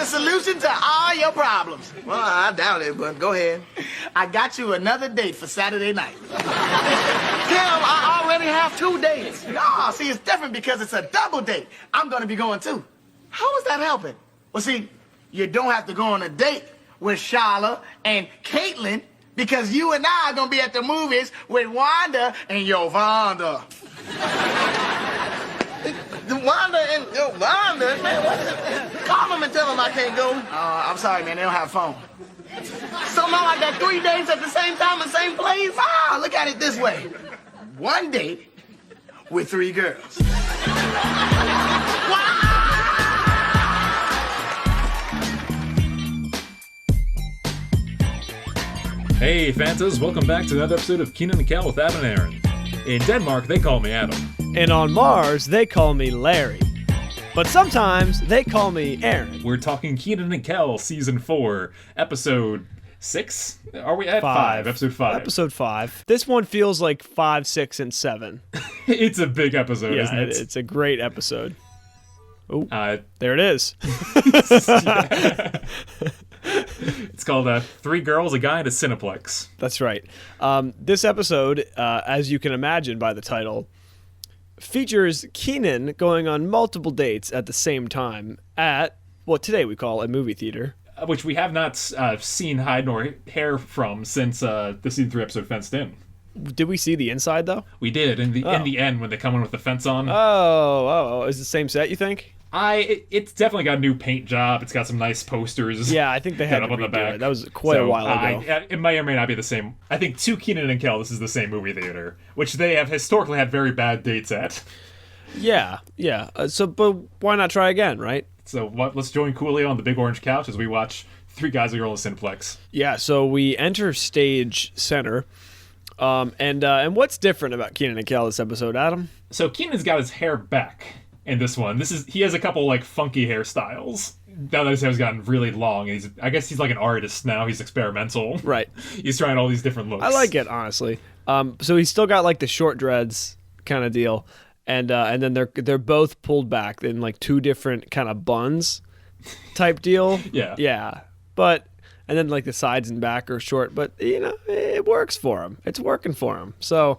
the solution to all your problems. Well, I doubt it, but go ahead. I got you another date for Saturday night. Kim, I already have 2 dates. No, see, it's different because it's a double date. I'm gonna be going too. How is that helping? Well, see, you don't have to go on a date with Sharla and Caitlin because you and I are gonna be at the movies with Wanda and Yovanda. Wanda and Wanda, man, what is it? Call them and tell them I can't go. I'm sorry, man, they don't have a phone. So now I got 3 dates at the same time in the same place? Look at it this way. 1 date with 3 girls. Hey, Fantas, welcome back to another episode of Kenan and Kel with Adam and Aaron. In Denmark, they call me Adam. And on Mars, they call me Larry. But sometimes, they call me Aaron. We're talking Kenan and Kel, Season 4, Episode 6? Are we at 5? Episode 5. Episode 5. This one feels like 5, 6, and 7. It's a big episode, isn't it? It's a great episode. Oh, there it is. It's called 3 Girls, a Guy, and a Cineplex. That's right. This episode, as you can imagine by the title, features Kenan going on multiple dates at the same time at what today we call a movie theater. Which we have not seen hide nor hair from since the Season 3 episode Fenced In. Did we see the inside, though? We did, in the end, when they come in with the fence on. Oh, is it the same set, you think? It's definitely got a new paint job. It's got some nice posters. Yeah, I think they had to up on the redo back. it. That was quite a while ago. It may or may not be the same. I think to Kenan and Kel, this is the same movie theater, which they have historically had very bad dates at. Yeah. But why not try again, right? So let's join Coolio on the big orange couch as we watch 3 Guys, a Girl in a Cineplex. Yeah, so we enter stage center. And what's different about Kenan and Kel this episode, Adam? So Kenan's got his hair back in this one. He has a couple like funky hairstyles. Now that his hair's gotten really long, and I guess he's like an artist now. He's experimental. Right. He's trying all these different looks. I like it, honestly. So he's still got like the short dreads kind of deal, and then they're both pulled back in like 2 different kind of buns type deal. Yeah. And then like the sides and back are short, but it works for him. It's working for him. So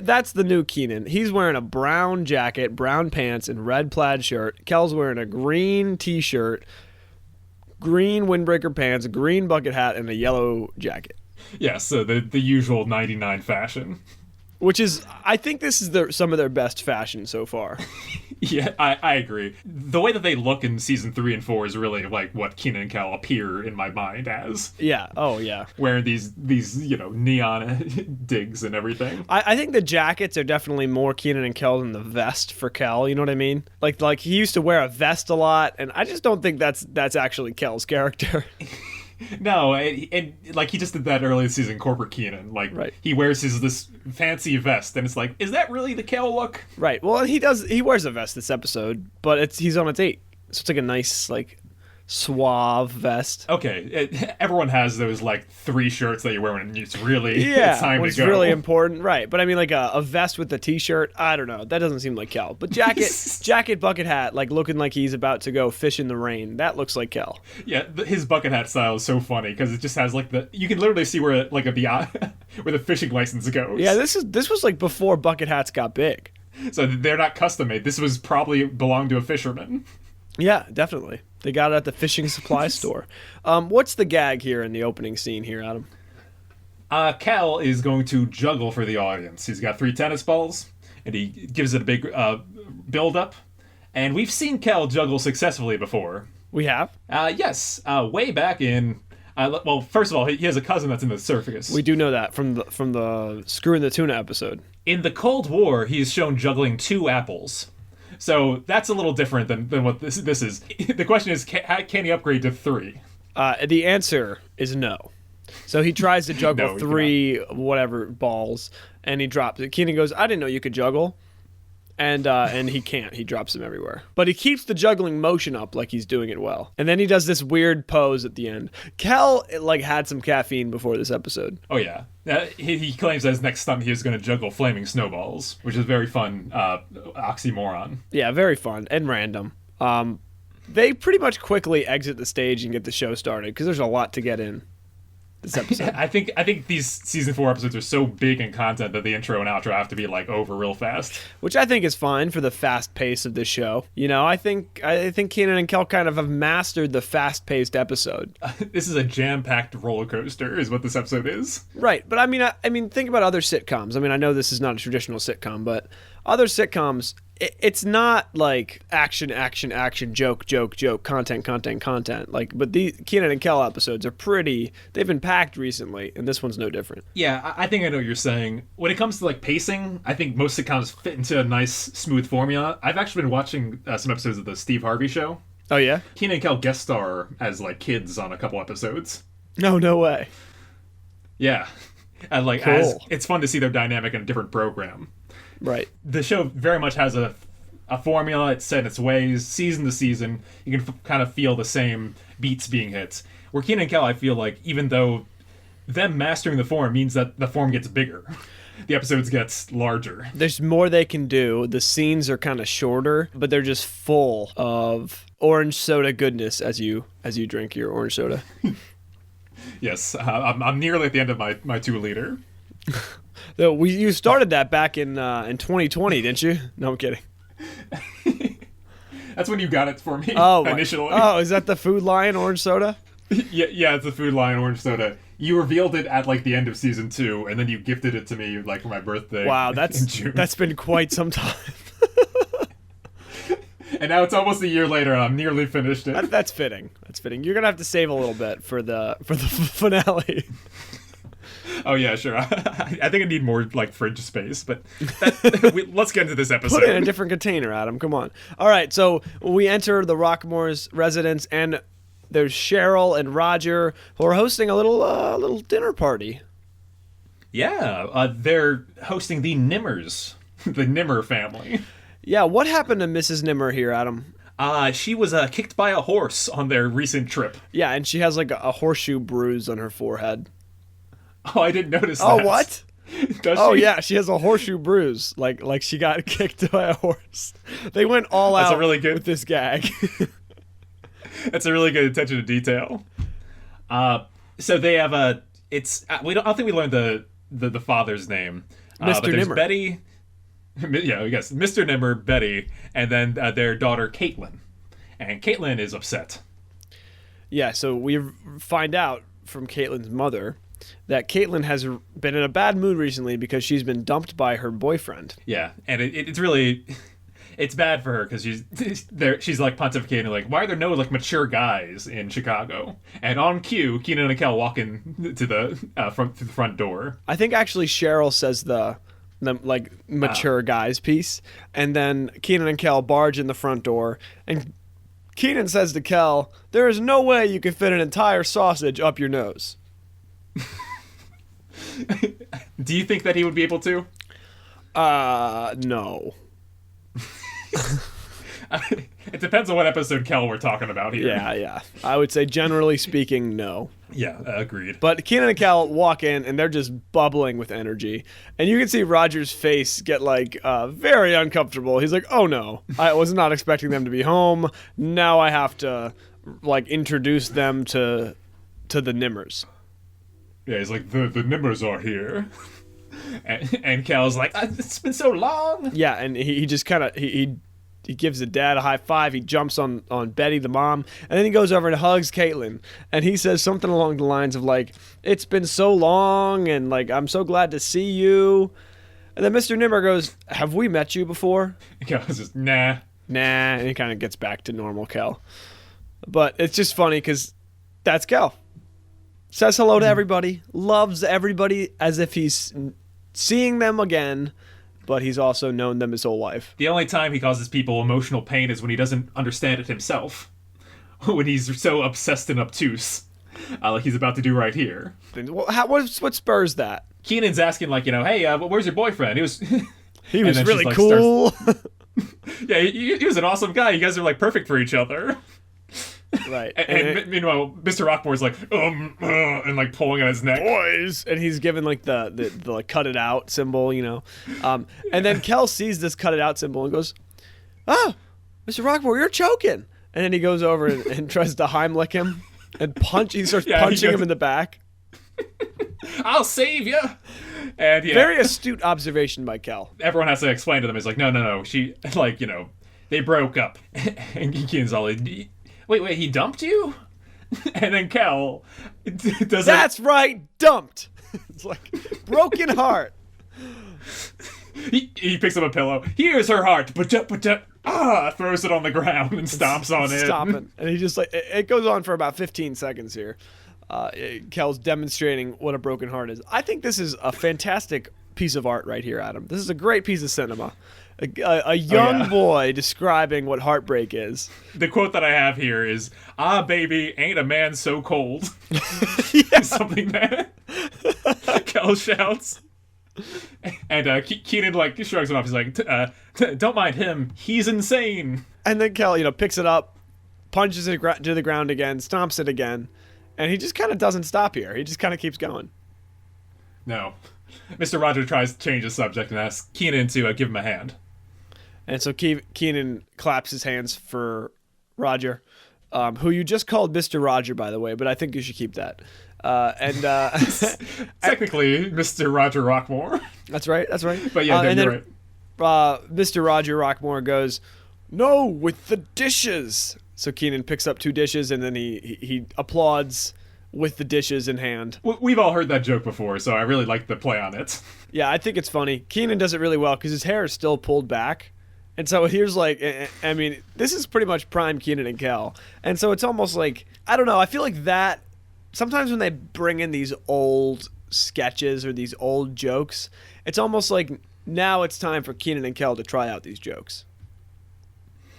that's the new Kenan. He's wearing a brown jacket, brown pants, and red plaid shirt. Kel's wearing a green t-shirt, green windbreaker pants, a green bucket hat, and a yellow jacket. Yeah, so the usual 99 fashion. Which is, I think this is some of their best fashion so far. Yeah, I agree. The way that they look in Season 3 and 4 is really like what Kenan and Kel appear in my mind as. Yeah, oh yeah. Wearing these neon digs and everything. I think the jackets are definitely more Kenan and Kel than the vest for Kel, you know what I mean? Like he used to wear a vest a lot, and I just don't think that's actually Kel's character. No, and like he just did that early season, corporate Kenan. Like right. He wears this fancy vest, and it's like, is that really the Kel look? Right. Well, he wears a vest this episode, but he's on a date, so it's like a nice like suave vest. Okay, everyone has those like 3 shirts that you wear when it's really it's time to go. Really important, right? But I mean, like a vest with a t-shirt, I don't know. That doesn't seem like Kel. But jacket, bucket hat, like looking like he's about to go fish in the rain. That looks like Kel. Yeah, his bucket hat style is so funny because it just has like you can literally see where like where the fishing license goes. Yeah, this was like before bucket hats got big. So they're not custom made. This was probably belonged to a fisherman. Yeah, definitely. They got it at the fishing supply store. What's the gag here in the opening scene here, Adam? Kel is going to juggle for the audience. He's got 3 tennis balls, and he gives it a big build-up. And we've seen Kel juggle successfully before. We have? Yes. Way back in... well, first of all, he has a cousin that's in the circus. We do know that from the Screwing the Tuna episode. In the Cold War, he's shown juggling 2 apples. So that's a little different than what this is. The question is, can he upgrade to 3? The answer is no. So he tries to juggle No, 3 whatever balls, and he drops it. Kenan goes, I didn't know you could juggle. And he can't. He drops them everywhere. But he keeps the juggling motion up like he's doing it well. And then he does this weird pose at the end. Kel had some caffeine before this episode. Oh, yeah. He claims that his next stunt he is going to juggle flaming snowballs, which is a very fun oxymoron. Yeah, very fun and random. they pretty much quickly exit the stage and get the show started because there's a lot to get in this episode. I think these season 4 episodes are so big in content that the intro and outro have to be like over real fast. Which I think is fine for the fast pace of this show. You know, I think Kenan and Kel kind of have mastered the fast paced episode. This is a jam-packed roller coaster, is what this episode is. Right, but I mean, think about other sitcoms. I mean, I know this is not a traditional sitcom, but other sitcoms, it's not like action, joke, content. Like, but the Kenan and Kel episodes are they've been packed recently, and this one's no different. Yeah, I think I know what you're saying. When it comes to like pacing, I think most sitcoms fit into a nice, smooth formula. I've actually been watching some episodes of the Steve Harvey Show. Oh yeah? Kenan and Kel guest star as like kids on a couple episodes. No way. Yeah. And like, Cool. it's fun to see their dynamic in a different program. Right. The show very much has a formula. It's set in its ways, season to season. You can kind of feel the same beats being hit. Where Kenan and Kel, I feel like, even though them mastering the form means that the form gets bigger, the episodes gets larger. There's more they can do. The scenes are kind of shorter, but they're just full of orange soda goodness as you drink your orange soda. Yes, I'm nearly at the end of my 2-liter. You started that back in 2020, didn't you? No, I'm kidding. That's when you got it for me initially. Oh, is that the Food Lion orange soda? Yeah, it's the Food Lion orange soda. You revealed it at like the end of season 2, and then you gifted it to me like for my birthday. Wow, in June. that's been quite some time. And now it's almost a year later, and I'm nearly finished it. That's fitting. You're gonna have to save a little bit for the finale. Oh yeah, sure. I think I need more like fridge space, but let's get into this episode. Put it in a different container, Adam. Come on. All right, so we enter the Rockmore's residence, and there's Cheryl and Roger who are hosting a little dinner party. Yeah, they're hosting the Nimmers, the Nimmer family. Yeah, what happened to Mrs. Nimmer here, Adam? She was kicked by a horse on their recent trip. Yeah, and she has like a horseshoe bruise on her forehead. Oh, I didn't notice that. Oh, what? Does Oh, she? yeah, she has a horseshoe bruise, like she got kicked by a horse. They went all out with this gag. That's a really good attention to detail. So they have I don't think we learned the father's name. Mr. But there's Nimmer. Betty. Yeah, I guess Mr. Nimmer, Betty, and then their daughter Caitlin. And Caitlin is upset. Yeah, so we find out from Caitlin's mother that Caitlin has been in a bad mood recently because she's been dumped by her boyfriend. Yeah, and it's really, it's bad for her because she's like pontificating like, why are there no like mature guys in Chicago? And on cue, Kenan and Kel walk in to the front door. I think actually Cheryl says the like mature guys piece, and then Kenan and Kel barge in the front door, and Kenan says to Kel, "There is no way you can fit an entire sausage up your nose." Do you think that he would be able to? No. It depends on what episode Kel we're talking about here. Yeah. I would say generally speaking, no. Yeah, agreed. But Kenan and Kel walk in, and they're just bubbling with energy. And you can see Roger's face get, like, very uncomfortable. He's like, oh, no. I was not expecting them to be home. Now I have to, like, introduce them to the Nimmers. Yeah, he's like, the Nimmers are here. And Kel's like, it's been so long. Yeah, and he just kind of... He gives the dad a high five. He jumps on Betty, the mom, and then he goes over and hugs Caitlin. And he says something along the lines of, like, it's been so long, and, like, I'm so glad to see you. And then Mr. Nimmer goes, have we met you before? And Kel says, nah. And he kind of gets back to normal Kel. But it's just funny because that's Kel. Says hello to everybody, loves everybody as if he's seeing them again, but he's also known them his whole life. The only time he causes people emotional pain is when he doesn't understand it himself. When he's so obsessed and obtuse, like he's about to do right here. What spurs that? Kenan's asking, like, hey, where's your boyfriend? He was really cool. Yeah, he was an awesome guy. You guys are, like, perfect for each other. Right. And meanwhile, Mr. Rockmore's like, and like pulling on his neck. Boys! And he's given like the like cut it out symbol, And then Kel sees this cut it out symbol and goes, oh, Mr. Rockmore, you're choking. And then he goes over and tries to Heimlich him and he starts Yeah, punching him in the back. I'll save you. And yeah, Very astute observation by Kel. everyone has to explain to them. It's like, no. She, like, they broke up. And Kenan's all like, wait, he dumped you? And then Kel does That's right, dumped. It's like, broken heart. He picks up a pillow. Here's her heart. Throws it on the ground and stomps on it. Stomping. And he just like, it goes on for about 15 seconds here. Kel's demonstrating what a broken heart is. I think this is a fantastic piece of art right here, Adam. This is a great piece of cinema. A young boy describing what heartbreak is. The quote that I have here is, "Ah, baby, ain't a man so cold." Something that Kel shouts. And Kenan like shrugs him off. He's like, "Don't mind him. He's insane." And then Kel, picks it up, punches it to the ground again, stomps it again, and he just kind of doesn't stop here. He just kind of keeps going. No. Mr. Roger tries to change the subject and asks Kenan to give him a hand. And so Kenan claps his hands for Roger, who you just called Mr. Roger, by the way, but I think you should keep that. Technically, Mr. Roger Rockmore. That's right. But yeah, and you're then, right. Mr. Roger Rockmore goes, "No, with the dishes." So Kenan picks up 2 dishes, and then he applauds with the dishes in hand. We've all heard that joke before, so I really like the play on it. Yeah, I think it's funny. Kenan does it really well because his hair is still pulled back. And so here's like, I mean, this is pretty much prime Kenan and Kel. And so it's almost like, I don't know, I feel like that, sometimes when they bring in these old sketches or these old jokes, it's almost like now it's time for Kenan and Kel to try out these jokes.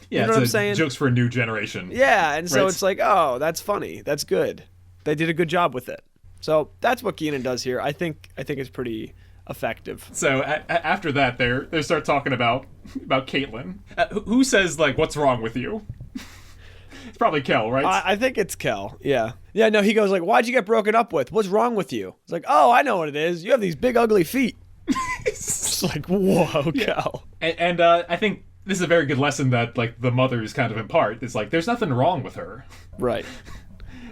Yeah, you know what I'm saying? Jokes for a new generation. Yeah, and so Right. it's like, oh, that's funny. That's good. They did a good job with it. So that's what Kenan does here. I think it's pretty effective. So after that, they start talking about Caitlin. Who says like, "What's wrong with you?" It's probably Kel, right? I think it's Kel. Yeah. Yeah, no, he goes like, "Why'd you get broken up with? What's wrong with you?" It's like, "Oh, I know what it is. You have these big ugly feet." It's like, whoa, Kel. And I think this is a very good lesson that like the mothers kind of impart. It's like there's nothing wrong with her. Right.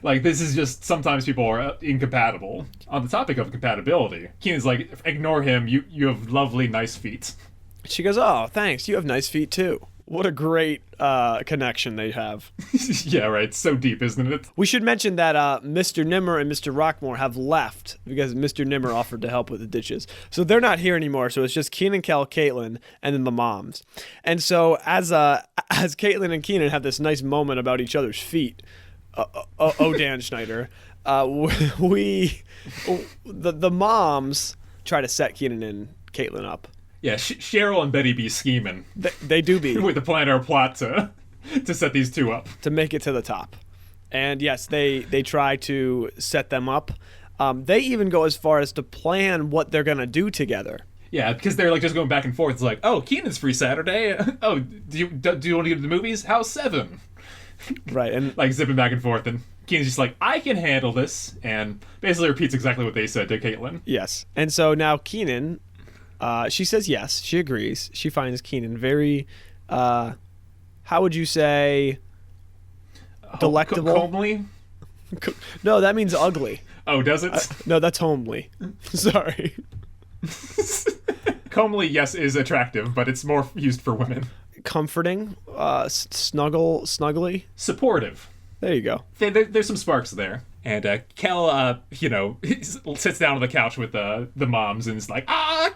Like, this is just, sometimes people are incompatible. On the topic of compatibility, Kenan's like, ignore him, you have lovely, nice feet. She goes, "Oh, thanks. You have nice feet too." What a great connection they have. Yeah, right, it's so deep, isn't it? We should mention that Mr. Nimmer and Mr. Rockmore have left because Mr. Nimmer offered to help with the dishes. So they're not here anymore, so it's just Kenan, Kel, Caitlin, and then the moms. And so as Caitlin and Kenan have this nice moment about each other's feet, Dan Schneider, the moms try to set Kenan and Caitlin up. Yeah, Cheryl and Betty be scheming. They do be. With the plan or plot to set these two up. To make it to the top. And yes, they try to set them up. They even go as far as to plan what they're going to do together. Yeah, because they're like just going back and forth. It's like, oh, Kenan's free Saturday. Oh, do you want to go to the movies? How's 7? Right, and like zipping back and forth, and Kenan's just like, I can handle this, and basically repeats exactly what they said to Caitlin. Yes, and so now Kenan, she says yes, she agrees. She finds Kenan very, how would you say, delectable? Homely? No, that means ugly. Oh, does it? No, that's homely. Sorry. Comely, yes, is attractive, but it's more used for women. Comforting, snuggly, supportive. There you go. There's some sparks there. And Kel, sits down on the couch with the moms and is like, our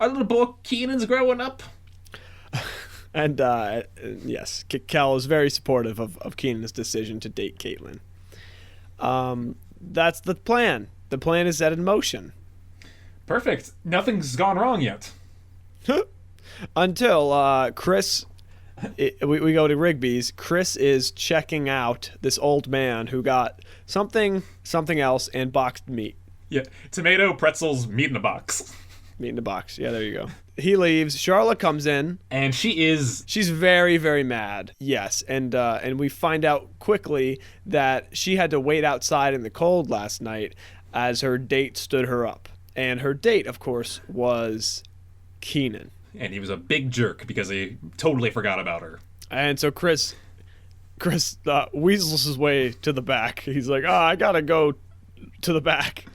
little boy Kenan's growing up. And yes, Kel is very supportive of Kenan's decision to date Caitlin. That's the plan. The plan is set in motion. Perfect. Nothing's gone wrong yet. Until Chris, we go to Rigby's. Chris is checking out this old man who got something else and boxed meat. Yeah, tomato, pretzels, meat in a box. Meat in a box. Yeah, there you go. He leaves. Sharla comes in, and she's very, very mad. Yes, and we find out quickly that she had to wait outside in the cold last night as her date stood her up, and her date, of course, was Kenan. And he was a big jerk because he totally forgot about her. And so Chris Chris weasels his way to the back. He's like, I gotta go to the back.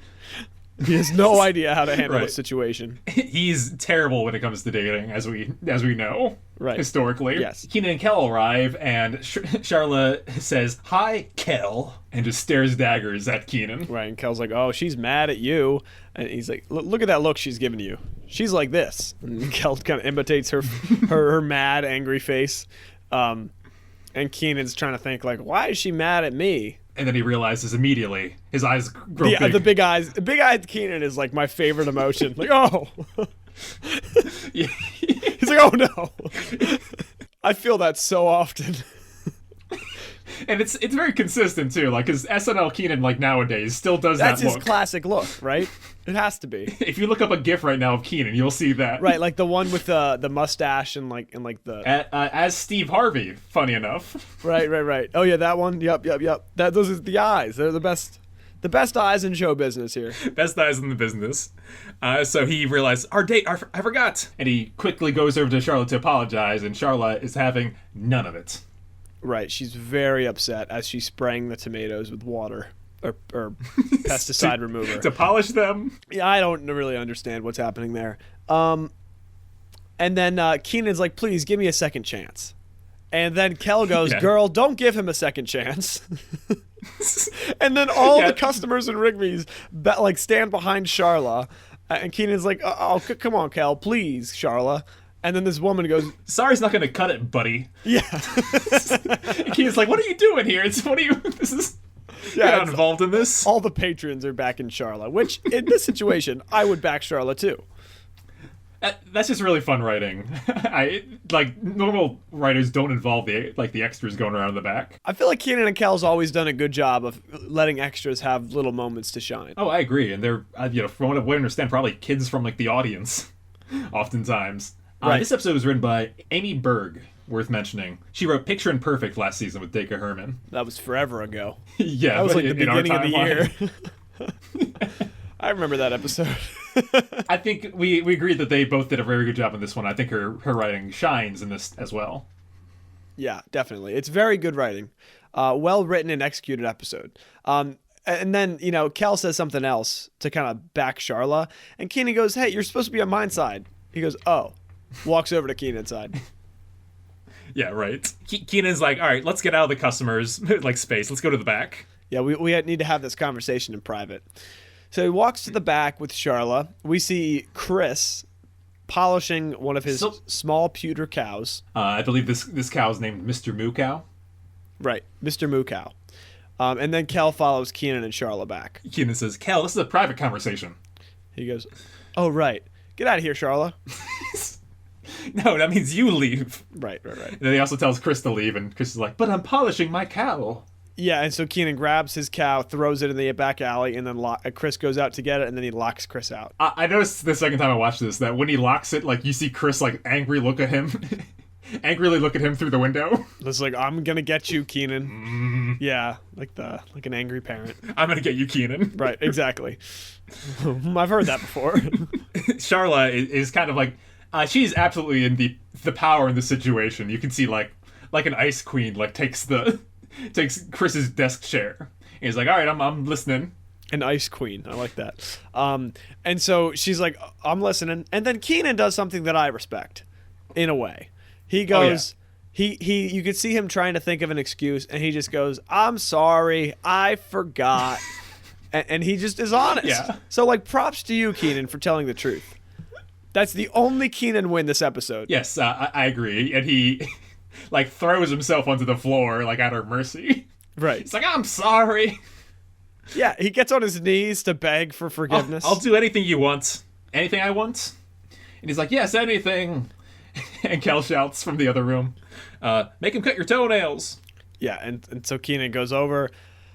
He has no idea how to handle the situation. He's terrible when it comes to dating, as we know, historically. Yes. Kenan and Kel arrive, and Sharla says, "Hi, Kel," and just stares daggers at Kenan. Right, and Kel's like, "Oh, she's mad at you," and he's like, "Look at that look she's giving you. She's like this." And Kel kind of imitates her mad, angry face, and Kenan's trying to think like, "Why is she mad at me?" And then he realizes immediately, his eyes grow big. The big eyes. The big-eyed Kenan is like my favorite emotion. Like, oh. Yeah. He's like, oh no. I feel that so often. And it's very consistent too, like, because SNL Kenan, like, nowadays still does That's that look. his classic look, right? It has to be. If you look up a GIF right now of Kenan, you'll see that. Right, like the one with the mustache and the. As Steve Harvey, funny enough. Right. Oh yeah, that one. Yep. Those are the eyes. They're the best eyes in show business here. Best eyes in the business. So he realized, our date, I forgot. And he quickly goes over to Sharla to apologize, and Sharla is having none of it. Right, she's very upset as she's spraying the tomatoes with water or pesticide remover to polish them. Yeah, I don't really understand what's happening there. And then Kenan's like, "Please give me a second chance." And then Kel goes, "Girl, don't give him a second chance." And then all the customers in Rigby's like stand behind Sharla, and Kenan's like, "Oh, come on, Kel, please, Sharla." And then this woman goes, "Sorry's not gonna cut it, buddy." Yeah. He's like, "What are you doing here? This is you're not involved in this." All the patrons are backing Sharla, which in this situation, I would back Sharla too. That's just really fun writing. Normal writers don't involve the extras going around in the back. I feel like Kenan and Kel's always done a good job of letting extras have little moments to shine. Oh, I agree, and they're from what I understand, probably kids from like the audience, oftentimes. Right. This episode was written by Amy Berg, worth mentioning. She wrote Picture in Perfect last season with Dacre Herman. That was forever ago. Yeah, that was like the beginning of the year. I remember that episode. I think we agreed that they both did a very good job in this one. I think her writing shines in this as well. Yeah, definitely. It's very good writing. Well written and executed episode. And then, Kel says something else to kind of back Sharla. And Kenan goes, "Hey, you're supposed to be on my side." He goes, "Oh." Walks over to Kenan's side. Yeah, right. Kenan's like, "All right, let's get out of the customers space. Let's go to the back." Yeah, we need to have this conversation in private. So he walks to the back with Sharla. We see Chris polishing one of his small pewter cows. I believe this cow is named Mr. Moo Cow. Right, Mr. Moo Cow. And then Kel follows Kenan and Sharla back. Kenan says, "Kel, this is a private conversation." He goes, "Oh, right. Get out of here, Sharla." No, that means you leave. Right. And then he also tells Chris to leave, and Chris is like, "But I'm polishing my cow." Yeah, and so Kenan grabs his cow, throws it in the back alley, and then Chris goes out to get it, and then he locks Chris out. I noticed the second time I watched this that when he locks it, you see Chris angrily look at him through the window. It's like, "I'm gonna get you, Kenan." Yeah, like an angry parent. "I'm gonna get you, Kenan." Right, exactly. I've heard that before. Sharla is kind of like, she's absolutely in the power in the situation. You can see like an ice queen takes Chris's desk chair. And he's like, "All right, I'm listening." An ice queen, I like that. And so she's like, "I'm listening," and then Kenan does something that I respect, in a way. He goes, you could see him trying to think of an excuse, and he just goes, "I'm sorry, I forgot," and he just is honest. Yeah. So props to you, Kenan, for telling the truth. That's the only Kenan win this episode. Yes, I agree. And he throws himself onto the floor at her mercy. Right. It's like, "I'm sorry." Yeah, he gets on his knees to beg for forgiveness. I'll do anything you want. Anything I want? And he's like, "Yes, anything." And Kel shouts from the other room, "Make him cut your toenails." Yeah, and so Kenan goes over,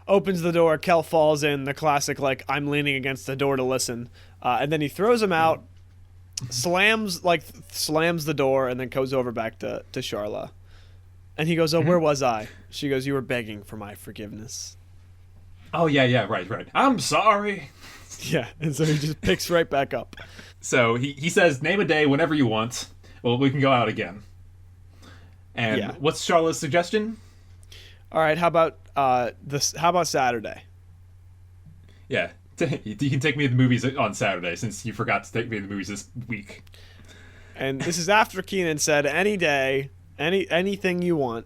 opens the door, Kel falls in, the classic "I'm leaning against the door to listen," and then he throws him out. Slams the door and then goes over back to Sharla. And he goes, "Oh, where was I?" She goes, "You were begging for my forgiveness." Oh, yeah, right. "I'm sorry." Yeah, and so he just picks right back up. So he says, "Name a day whenever you want. Well, we can go out again." And what's Charlotte's suggestion? All right, how about this? How about Saturday? Yeah. You can take me to the movies on Saturday since you forgot to take me to the movies this week. And this is after Kenan said any day, anything you want.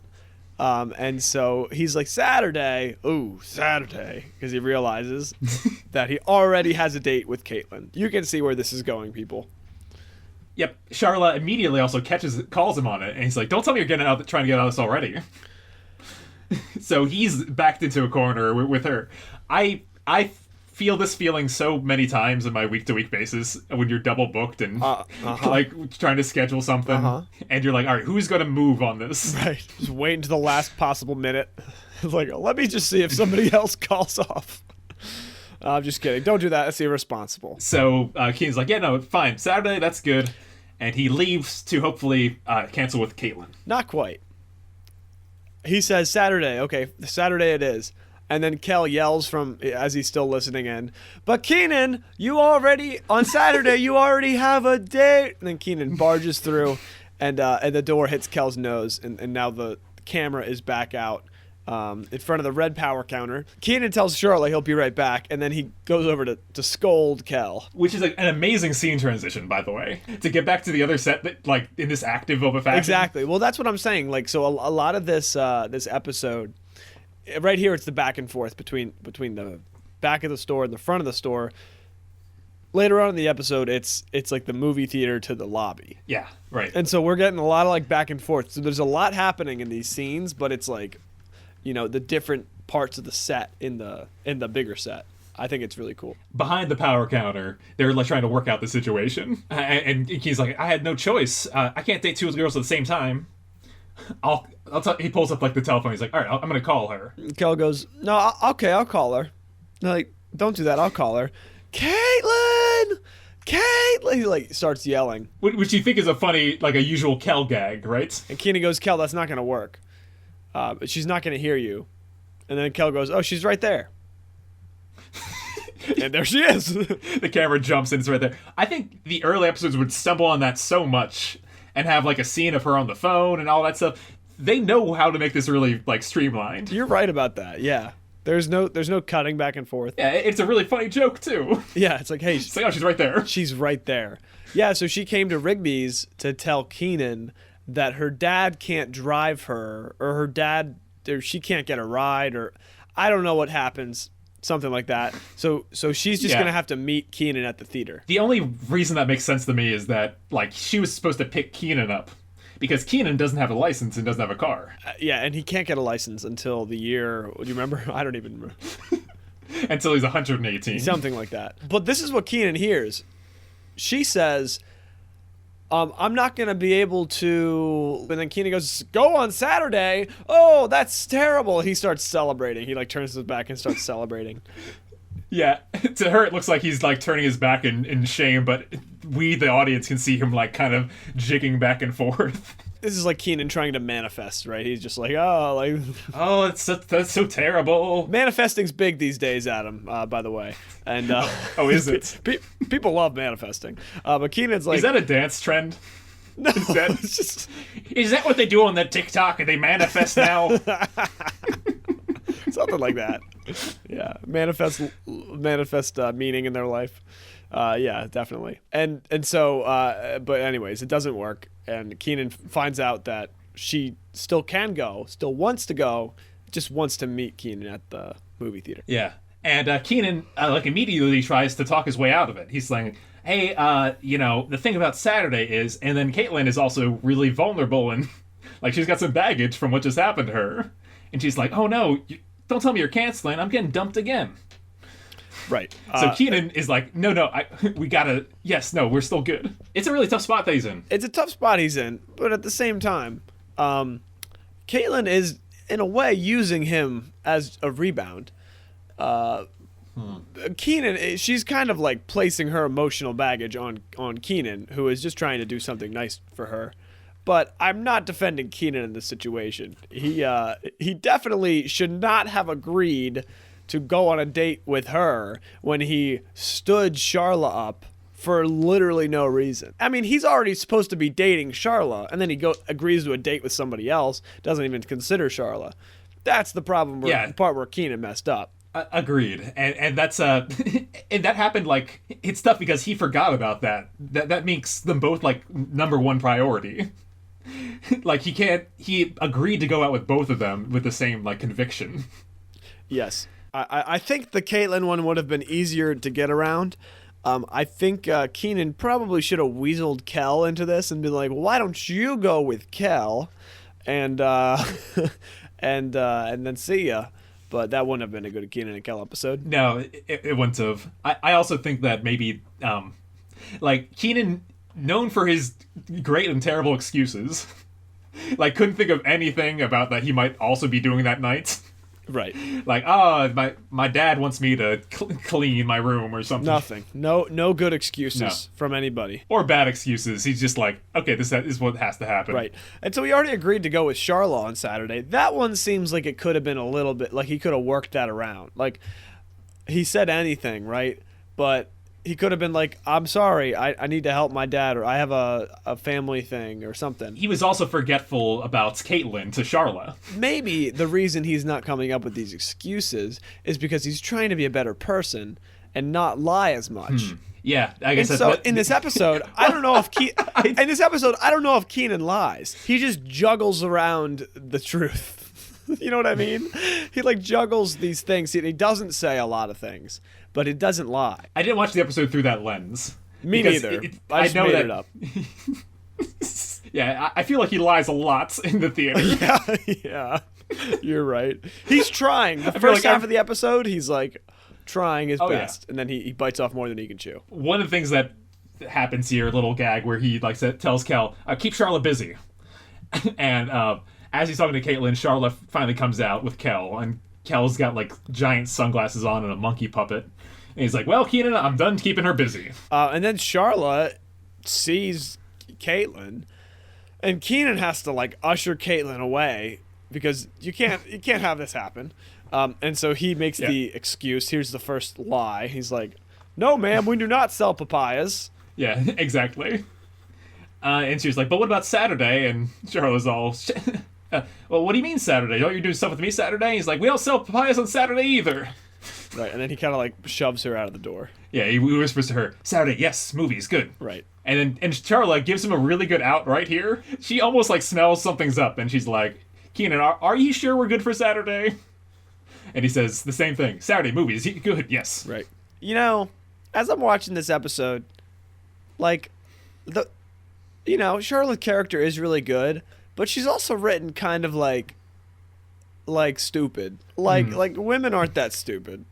And so he's like, Saturday, ooh, Saturday, because he realizes that he already has a date with Caitlin. You can see where this is going, people. Yep. Sharla immediately also calls him on it, and he's like, "Don't tell me you're trying to get out of this already." So he's backed into a corner with her. I feel this feeling so many times in my week-to-week basis when you're double booked and like trying to schedule something, and you're like, all right, who's going to move on this? Right. Just wait until the last possible minute. It's like, let me just see if somebody else calls off. I'm just kidding. Don't do that. That's irresponsible. So Kenan's like, yeah, no, fine. Saturday, that's good. And he leaves to hopefully cancel with Caitlin. Not quite. He says Saturday. Okay, Saturday it is. And then Kel yells from, as he's still listening in, but Kenan, on Saturday, you already have a date. And then Kenan barges through, and the door hits Kel's nose, and now the camera is back out in front of the red power counter. Kenan tells Sharla he'll be right back, and then he goes over to scold Kel. Which is like an amazing scene transition, by the way, to get back to the other set, that, like, in this active of a fashion. Exactly. Well, that's what I'm saying. Like, so a lot of this episode, right here, it's the back and forth between the back of the store and the front of the store. Later on in the episode, it's like the movie theater to the lobby. Yeah, right. And so we're getting a lot of like back and forth. So there's a lot happening in these scenes, but it's like, you know, the different parts of the set in the bigger set. I think it's really cool. Behind the power counter, they're like trying to work out the situation, and he's like, "I had no choice. I can't date two girls at the same time." He pulls up like the telephone. He's like, all right, I'm going to call her. Kel goes, no, okay, I'll call her. They're like, don't do that. I'll call her. Caitlin! He like starts yelling. Which you think is a funny, like a usual Kel gag, right? And Kenan goes, Kel, that's not going to work. She's not going to hear you. And then Kel goes, oh, she's right there. And there she is. The camera jumps and it's right there. I think the early episodes would stumble on that so much and have like a scene of her on the phone and all that stuff. They know how to make this really like streamlined. You're right about that. Yeah. There's no cutting back and forth. Yeah, it's a really funny joke too. Yeah, it's like, hey, it's like, oh, she's right there. She's right there. Yeah, so she came to Rigby's to tell Kenan that her dad can't drive her, or she can't get a ride, or I don't know what happens. Something like that. So she's just going to have to meet Kenan at the theater. The only reason that makes sense to me is that, like, she was supposed to pick Kenan up because Kenan doesn't have a license and doesn't have a car. Yeah, and he can't get a license until the year, do you remember? I don't even remember. Until he's 118. Something like that. But this is what Kenan hears. She says, I'm not going to be able to... And then Kenan goes, go on Saturday. Oh, that's terrible. He starts celebrating. He like turns his back and starts celebrating. Yeah, to her it looks like he's like turning his back in shame, but we, the audience, can see him like kind of jigging back and forth. This is like Kenan trying to manifest, right? He's just like, oh, that's so terrible. Manifesting's big these days, Adam, by the way. And oh, is it? People love manifesting. But Kenan's like, is that a dance trend? No, is that what they do on the TikTok? And they manifest now? Something like that. Yeah, manifest meaning in their life. Yeah, definitely. And so, but anyways, it doesn't work. And Kenan finds out that she still can go, still wants to go, just wants to meet Kenan at the movie theater. Yeah. And Kenan, like, immediately tries to talk his way out of it. He's like, hey, the thing about Saturday is, and then Caitlin is also really vulnerable and, like, she's got some baggage from what just happened to her. And she's like, oh, no, don't tell me you're canceling. I'm getting dumped again. Right. So Kenan is like, no, we're still good. It's a really tough spot that he's in. It's a tough spot he's in, but at the same time, Caitlin is, in a way, using him as a rebound. Kenan, she's kind of like placing her emotional baggage on Kenan, who is just trying to do something nice for her. But I'm not defending Kenan in this situation. He definitely should not have agreed to go on a date with her when he stood Sharla up for literally no reason. I mean, he's already supposed to be dating Sharla, and then he agrees to a date with somebody else, doesn't even consider Sharla. That's the problem. The part where Kenan messed up. Agreed, and that's and that happened like it's tough because he forgot about that. That makes them both like number one priority. Like he agreed to go out with both of them with the same like conviction. Yes, I think the Caitlin one would have been easier to get around. I think Kenan probably should have weaseled Kel into this and been like, well, why don't you go with Kel, and and then see ya. But that wouldn't have been a good Kenan and Kel episode. No, it wouldn't have. I also think that maybe like Kenan, known for his great and terrible excuses, like couldn't think of anything about that he might also be doing that night. Right. Like, my dad wants me to clean my room or something. Nothing. No good excuses from anybody. Or bad excuses. He's just like, okay, this is what has to happen. Right. And so he already agreed to go with Sharla on Saturday. That one seems like it could have been a little bit, like he could have worked that around. Like, he said anything, right? But he could have been like, I'm sorry, I need to help my dad, or I have a family thing or something. He was also forgetful about Caitlin to Sharla. Maybe the reason he's not coming up with these excuses is because he's trying to be a better person and not lie as much. Yeah, I guess and that's so in this episode, I don't know if I don't know if Kenan lies. He just juggles around the truth. You know what I mean? He like juggles these things. He doesn't say a lot of things, but it doesn't lie. I didn't watch the episode through that lens. Me neither. I just know made that it up. Yeah, I feel like he lies a lot in the theater. Yeah, you're right. He's trying. The first half of the episode, he's like trying his best, and then he bites off more than he can chew. One of the things that happens here, a little gag where he like tells Kel, keep Sharla busy. And as he's talking to Caitlin, Sharla finally comes out with Kel, and Kel's got like giant sunglasses on and a monkey puppet. And he's like, well, Kenan, I'm done keeping her busy. And then Sharla sees Caitlin, and Kenan has to like usher Caitlin away because you can't have this happen. And so he makes the excuse. Here's the first lie. He's like, no, ma'am, we do not sell papayas. Yeah, exactly. And she was like, but what about Saturday? And Charlotte's all, well, what do you mean Saturday? Don't you do stuff with me Saturday? He's like, we don't sell papayas on Saturday either. Right, and then he kind of like shoves her out of the door. Yeah, he whispers to her, Saturday, yes, movies, good. Right. And Charla gives him a really good out right here. She almost like smells something's up, and she's like, Kenan, are you sure we're good for Saturday? And he says the same thing. Saturday, movies, good, yes. Right. You know, as I'm watching this episode, like, Charlotte's character is really good, but she's also written kind of like stupid. Like women aren't that stupid.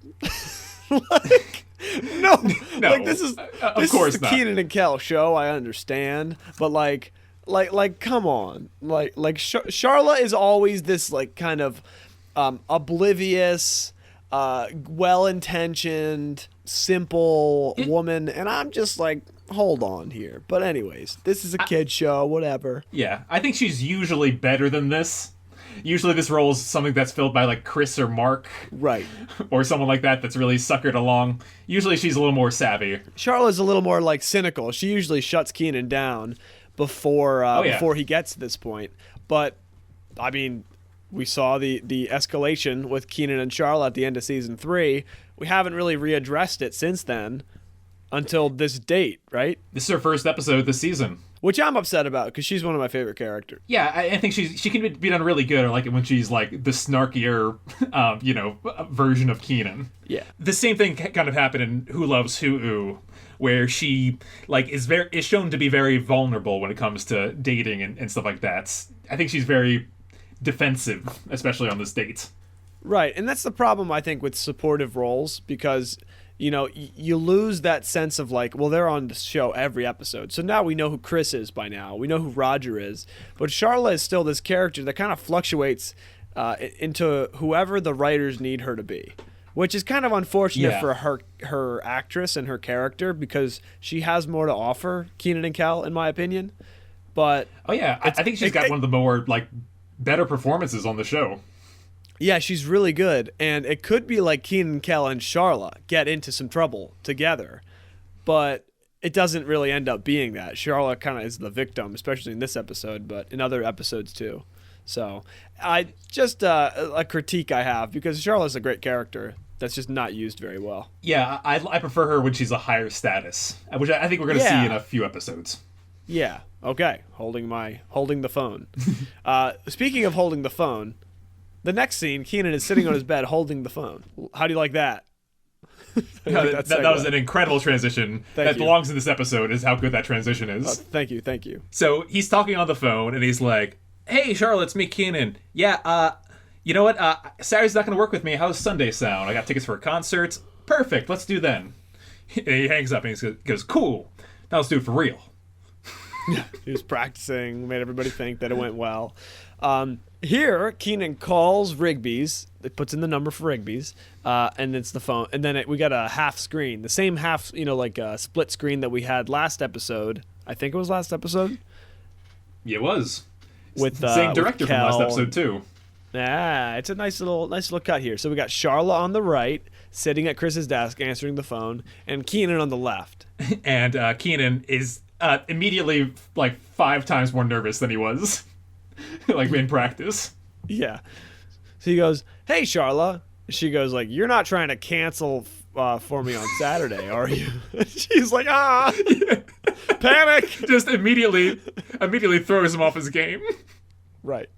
No, like this is the Kenan and Kel show. I understand, but like, come on, like Sharla is always this like kind of oblivious, well-intentioned, simple woman, and I'm just like, hold on here. But anyways, this is a kid show, whatever. Yeah, I think she's usually better than this. Usually this role is something that's filled by like Chris or Mark. Right. Or someone like that that's really suckered along. Usually she's a little more savvy. Charlotte's a little more like cynical. She usually shuts Kenan down before he gets to this point. But I mean, we saw the escalation with Kenan and Sharla at the end of season 3. We haven't really readdressed it since then until this date, right? This is her first episode this season. Which I'm upset about because she's one of my favorite characters. Yeah, I think she can be done really good. I like it when she's like the snarkier, version of Kenan. Yeah. The same thing kind of happened in Who Loves Who, where she like is shown to be very vulnerable when it comes to dating and stuff like that. I think she's very defensive, especially on this date. Right, and that's the problem I think with supportive roles because you lose that sense of like, well, they're on the show every episode. So now we know who Chris is by now. We know who Roger is. But Sharla is still this character that kind of fluctuates into whoever the writers need her to be, which is kind of unfortunate for her actress and her character because she has more to offer, Kenan and Kel, in my opinion. But I think she's got one of the more like better performances on the show. Yeah, she's really good, and it could be like Kenan, Kel, and Sharla get into some trouble together, but it doesn't really end up being that. Sharla kind of is the victim, especially in this episode, but in other episodes too. So I just a critique I have, because Charlotte's a great character that's just not used very well. Yeah, I prefer her when she's a higher status, which I think we're going to see in a few episodes. Yeah. Okay. Holding the phone. Speaking of holding the phone, the next scene, Kenan is sitting on his bed holding the phone. How do you like that? That was an incredible transition. That belongs in this episode, is how good that transition is. Thank you. So he's talking on the phone, and he's like, "Hey, Charlotte, it's me, Kenan. Yeah, you know what? Saturday's not going to work with me. How's Sunday sound? I got tickets for a concert. Perfect, let's do then." And he hangs up, and he goes, "Cool. Now let's do it for real." He was practicing, made everybody think that it went well. Here, Kenan calls Rigby's. It puts in the number for Rigby's, and it's the phone. And then we got a half screen, the same half, like a split screen that we had last episode. I think it was last episode. Yeah, it was. With same director from last episode too. Yeah, it's a nice little cut here. So we got Sharla on the right, sitting at Chris's desk, answering the phone, and Kenan on the left. And Kenan is immediately like 5 times more nervous than he was, like in practice. Yeah. So he goes, "Hey, Sharla." She goes like, "You're not trying to cancel for me on Saturday, are you?" She's like, panic. Just immediately throws him off his game. Right.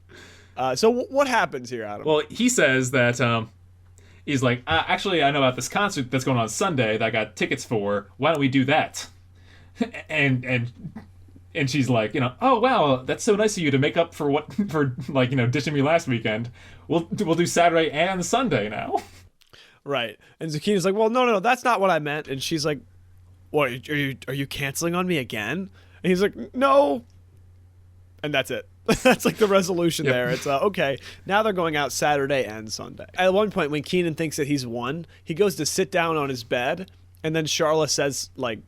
So what happens here, Adam? Well, he says that he's like, actually, I know about this concert that's going on Sunday that I got tickets for. Why don't we do that? And she's like, "Oh wow, that's so nice of you to make up for ditching me last weekend. We'll do Saturday and Sunday now." Right. And Zucchini's like, "Well, no, that's not what I meant." And she's like, "What? Are you canceling on me again?" And he's like, "No." And that's it. That's like the resolution there. It's okay. Now they're going out Saturday and Sunday. At one point, when Kenan thinks that he's won, he goes to sit down on his bed, and then Sharla says like,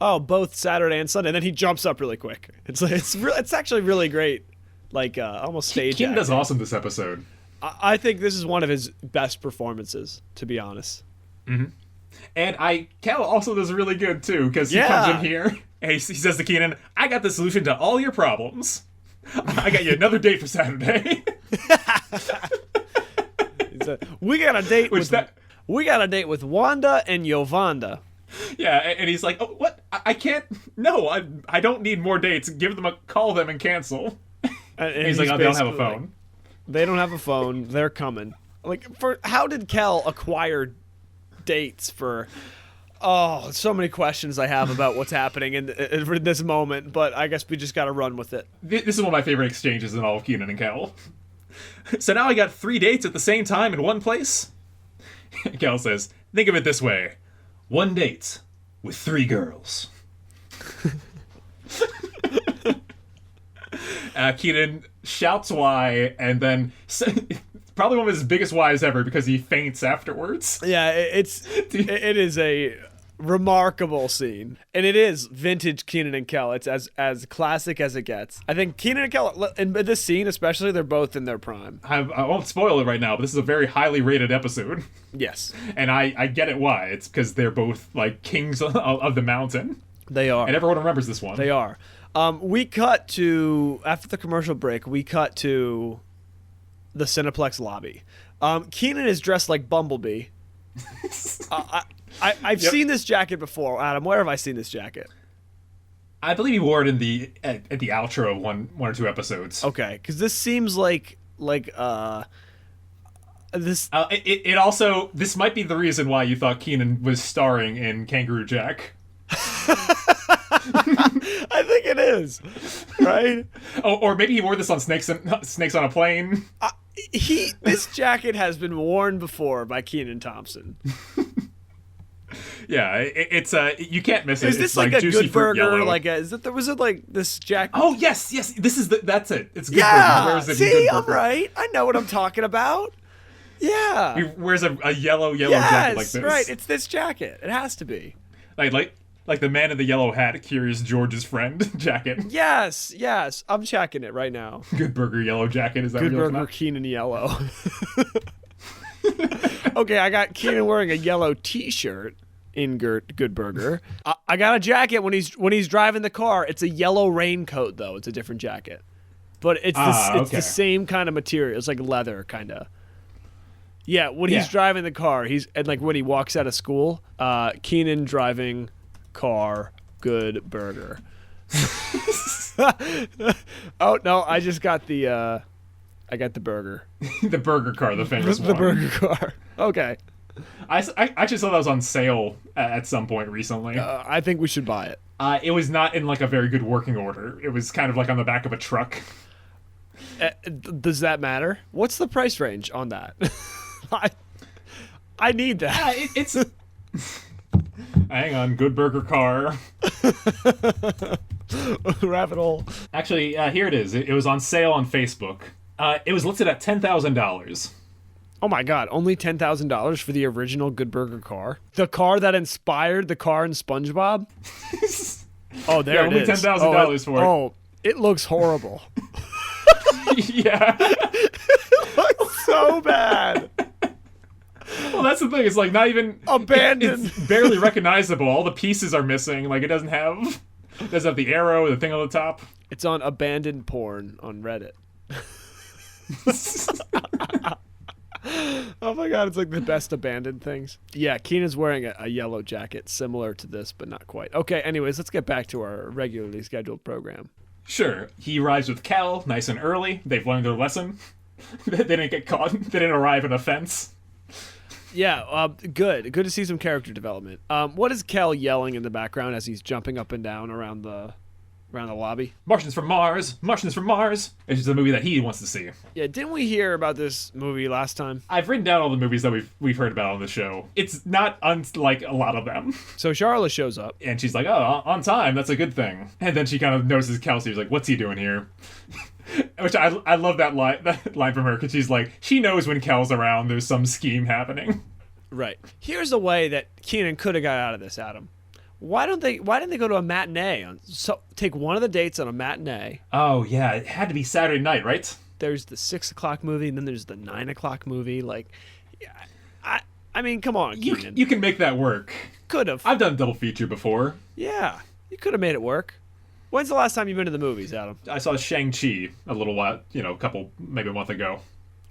"Oh, both Saturday and Sunday." And then he jumps up really quick. It's actually really great, like almost stage. Kenan does awesome this episode. I think this is one of his best performances, to be honest. Mm-hmm. And Cal also does really good too, because he comes in here and he says to Kenan, "I got the solution to all your problems. I got you another date for Saturday." We got a date with Wanda and Yovanda. Yeah, and he's like, "Oh, what? I can't. No, I don't need more dates. Give them call them and cancel." And he's like, "Oh, they don't have a phone." Like, they don't have a phone. They're coming. Like, how did Kel acquire dates for? Oh, so many questions I have about what's happening in this moment, but I guess we just got to run with it. This is one of my favorite exchanges in all of Kenan and Kel. "So now I got 3 dates at the same time in one place?" Kel says, "Think of it this way. 1 date with 3 girls." Kenan shouts why, and then probably one of his biggest whys ever, because he faints afterwards. Yeah, it is a remarkable scene, and it is vintage Kenan and Kel. It's as classic as it gets. I think Kenan and Kel in this scene especially, they're both in their prime. I won't spoil it right now, but this is a very highly rated episode. Yes, and I get it why. It's because they're both like kings of the mountain. They are, and everyone remembers this one. They are. We cut to, after the commercial break, we cut to the Cineplex lobby. Kenan is dressed like Bumblebee. I've seen this jacket before. Adam, where have I seen this jacket? I believe he wore it in at the outro of one or 2 episodes. Okay, because this seems like this. It also, this might be the reason why you thought Kenan was starring in Kangaroo Jack. I think it is, right? Or maybe he wore this on Snakes on a Plane. This jacket has been worn before by Kenan Thompson. Yeah, it's you can't miss it. Is this it's like a juicy Good fruit Burger? yellow. Was it like this jacket? Oh yes. This is that's it. It's Good yeah. Burger. He wears it in See, Good I'm Burger. right. I know what I'm talking about. Yeah. He wears a yellow jacket like this. Right. It's this jacket. It has to be. Like the man in the yellow hat, Curious George's friend jacket. Yes. I'm checking it right now. Good Burger yellow jacket. Is that Good what you're Burger Kenan yellow? Okay, I got Kenan wearing a yellow T-shirt in Good Burger. I got a jacket when he's driving the car. It's a yellow raincoat though. It's a different jacket. but it's okay. the same kind of material. It's like leather, kind of. Yeah, when he's driving the car, and like when he walks out of school, Kenan driving car, good burger. Oh no, I just got the burger. The burger car, the famous The one. burger car. Okay. I actually saw that was on sale at some point recently. I think we should buy it. It was not in like a very good working order. It was kind of like on the back of a truck. Does that matter? What's the price range on that? I need that. It's hang on, good burger car. Rabbit hole. Actually, here it is. It was on sale on Facebook. It was listed at $10,000. Oh my God! Only $10,000 for the original Good Burger car, the car that inspired the car in SpongeBob. Oh, there it only is. $10,000 for it. Oh, it looks horrible. Yeah. So bad. Well, that's the thing. It's like not even Abandoned. It's barely recognizable. All the pieces are missing. Like it doesn't have the arrow, the thing on the top. It's on abandoned porn on Reddit. Oh my God, it's like the best abandoned things. Yeah, Kenan's wearing a yellow jacket similar to this, but not quite. Okay, anyways, let's get back to our regularly scheduled program. Sure. He arrives with Kel, nice and early. They've learned their lesson. They didn't get caught. They didn't arrive at a fence. Yeah, good. Good to see some character development. What is Kel yelling in the background as he's jumping up and down around the lobby? Martians from Mars! Martians from Mars! It's just a movie that he wants to see. Yeah, didn't we hear about this movie last time? I've written down all the movies that we've heard about on the show. It's not unlike a lot of them. So Sharla shows up. And she's like, oh, on time, that's a good thing. And then she kind of notices Kelsey. She's like, what's he doing here? Which I love that line from her, because she's like, she knows when Kel's around, there's some scheme happening. Right. Here's a way that Kenan could have got out of this, Adam. Why didn't they go to a matinee? Take one of the dates on a matinee. Oh, yeah, it had to be Saturday night, right? There's the 6 o'clock movie, and then there's the 9 o'clock movie. Like, I mean, come on, Kenan. You can make that work. Could have. I've done a double feature before. Yeah, you could have made it work. When's the last time you've been to the movies, Adam? I saw Shang-Chi a little while, maybe a month ago.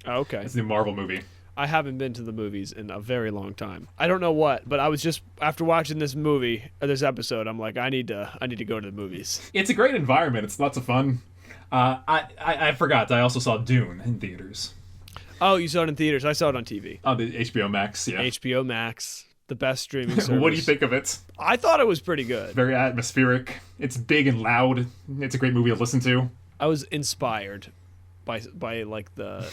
Oh, okay. It's a new Marvel movie. I haven't been to the movies in a very long time. I don't know what, but I was just after watching this movie or this episode, I'm like, I need to go to the movies. It's a great environment. It's lots of fun. I forgot. I also saw Dune in theaters. Oh, you saw it in theaters. I saw it on TV. On the HBO Max, yeah. HBO Max, the best streaming service. What do you think of it? I thought it was pretty good. Very atmospheric. It's big and loud. It's a great movie to listen to. I was inspired by like the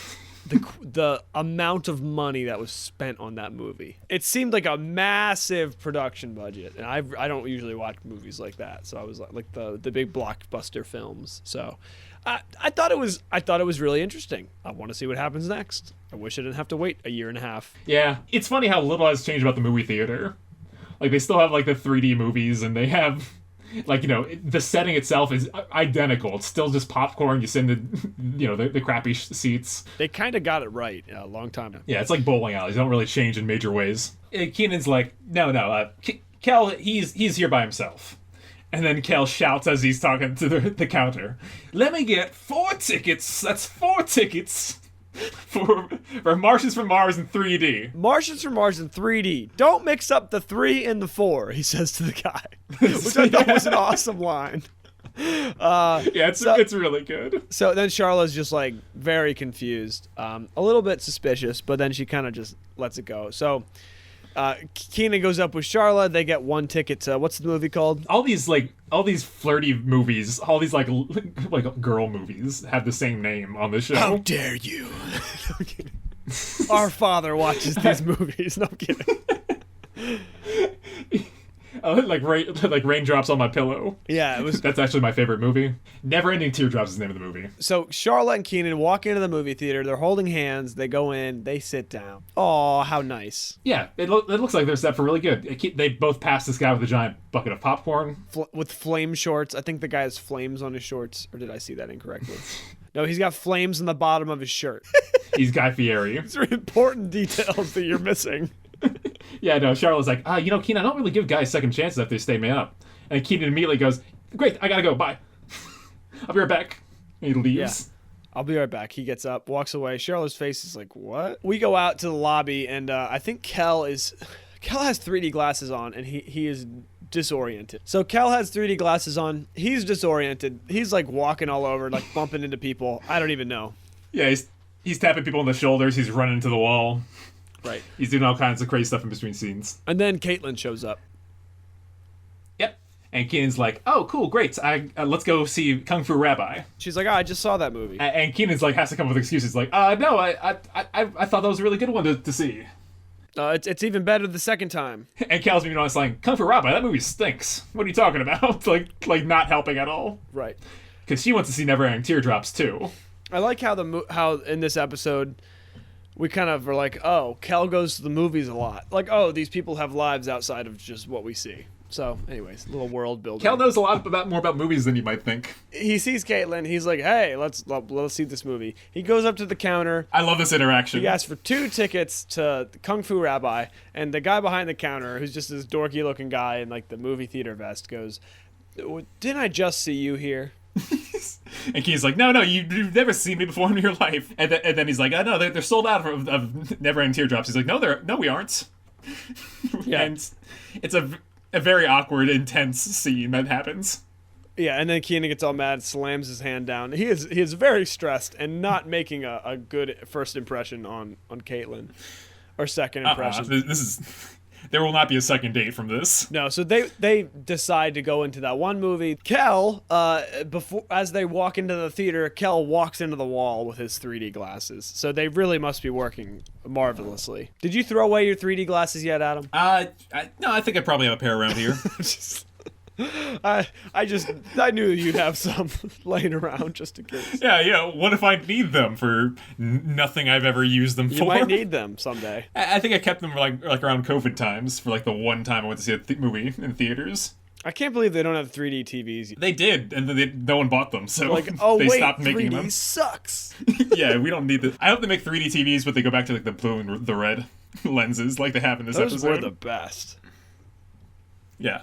amount of money that was spent on that movie. It seemed like a massive production budget, and I don't usually watch movies like that, so I was like the big blockbuster films. So I thought it was really interesting. I want to see what happens next. I wish I didn't have to wait a year and a half. Yeah, it's funny how little has changed about the movie theater. Like they still have like the 3D movies, and they have the setting itself is identical. It's still just popcorn. You sit in the crappy seats. They kind of got it right a long time ago. Yeah, it's like bowling alleys. They don't really change in major ways. Kenan's like, no, Kel, he's here by himself. And then Kel shouts as he's talking to the counter, let me get 4 tickets. That's 4 tickets for Martians from Mars in 3D. Martians from Mars in 3D. Don't mix up the 3 and the 4, he says to the guy. Which I thought was an awesome line. It's really good. So then Sharla's just like very confused, a little bit suspicious, but then she kind of just lets it go. So Kenan goes up with Sharla. They get 1 ticket to, what's the movie called? All these flirty movies, all these like girl movies have the same name on the show. How dare you? No, I'm kidding. Our father watches these movies. No, I'm kidding. Like raindrops on my pillow. Yeah, it was. That's actually my favorite movie. Never Ending Teardrops is the name of the movie. So Sharla and Kenan walk into the movie theater. They're holding hands. They go in. They sit down. Oh, how nice. Yeah, it looks like they're set for really good. They both pass this guy with a giant bucket of popcorn. With flame shorts. I think the guy has flames on his shorts. Or did I see that incorrectly? No, he's got flames in the bottom of his shirt. He's Guy Fieri. These are important details that you're missing. Yeah, no, Charlotte's like, Kenan, I don't really give guys second chances after they stay me up. And Kenan immediately goes, great, I gotta go, bye. I'll be right back. He leaves. I'll be right back. He gets up, walks away. Sharla's face is like, what? We go out to the lobby, and I think Kel has 3D glasses on, and he is disoriented. So Kel has 3D glasses on. He's disoriented. He's like walking all over, like bumping into people. I don't even know. Yeah, he's tapping people on the shoulders. He's running into the wall. Right. He's doing all kinds of crazy stuff in between scenes. And then Caitlin shows up. Yep. And Kenan's like, "Oh, cool, great. Let's go see Kung Fu Rabbi." She's like, I just saw that movie. And Kenan's like, has to come up with excuses. Like, no, I thought that was a really good one to see. It's even better the second time. And Cal's being honest, like, Kung Fu Rabbi, that movie stinks. What are you talking about? like not helping at all. Right. Because she wants to see Never Ending Teardrops too. I like how in this episode we kind of are like, oh, Kel goes to the movies a lot. Like, oh, these people have lives outside of just what we see. So, anyways, little world building. Kel knows a lot more about movies than you might think. He sees Caitlin. He's like, hey, let's see this movie. He goes up to the counter. I love this interaction. He asks for 2 tickets to Kung Fu Rabbi, and the guy behind the counter, who's just this dorky-looking guy in like the movie theater vest, goes, "Didn't I just see you here?" And Keen's like, no, you've never seen me before in your life. And then he's like, oh, no, they're sold out of Never Ending Teardrops. He's like, no, we aren't. Yeah. And it's a very awkward, intense scene that happens. Yeah, and then Kenan gets all mad, slams his hand down. He is very stressed and not making a good first impression on Caitlin, or second impression. There will not be a second date from this. No, so they decide to go into that one movie. Kel, as they walk into the theater, Kel walks into the wall with his 3D glasses. So they really must be working marvelously. Did you throw away your 3D glasses yet, Adam? No, I think I probably have a pair around here. I knew you'd have some laying around just in case. Yeah. What if I need them for nothing I've ever used them for? You might need them someday. I think I kept them like around COVID times for like the one time I went to see a movie in theaters. I can't believe they don't have 3D TVs. They did, and then no one bought them, so like, oh they wait, stopped making 3D them. Sucks. Yeah, we don't need this. I hope they make 3D TVs, but they go back to like the blue and the red lenses like they have in this episode. Those were the best. Yeah.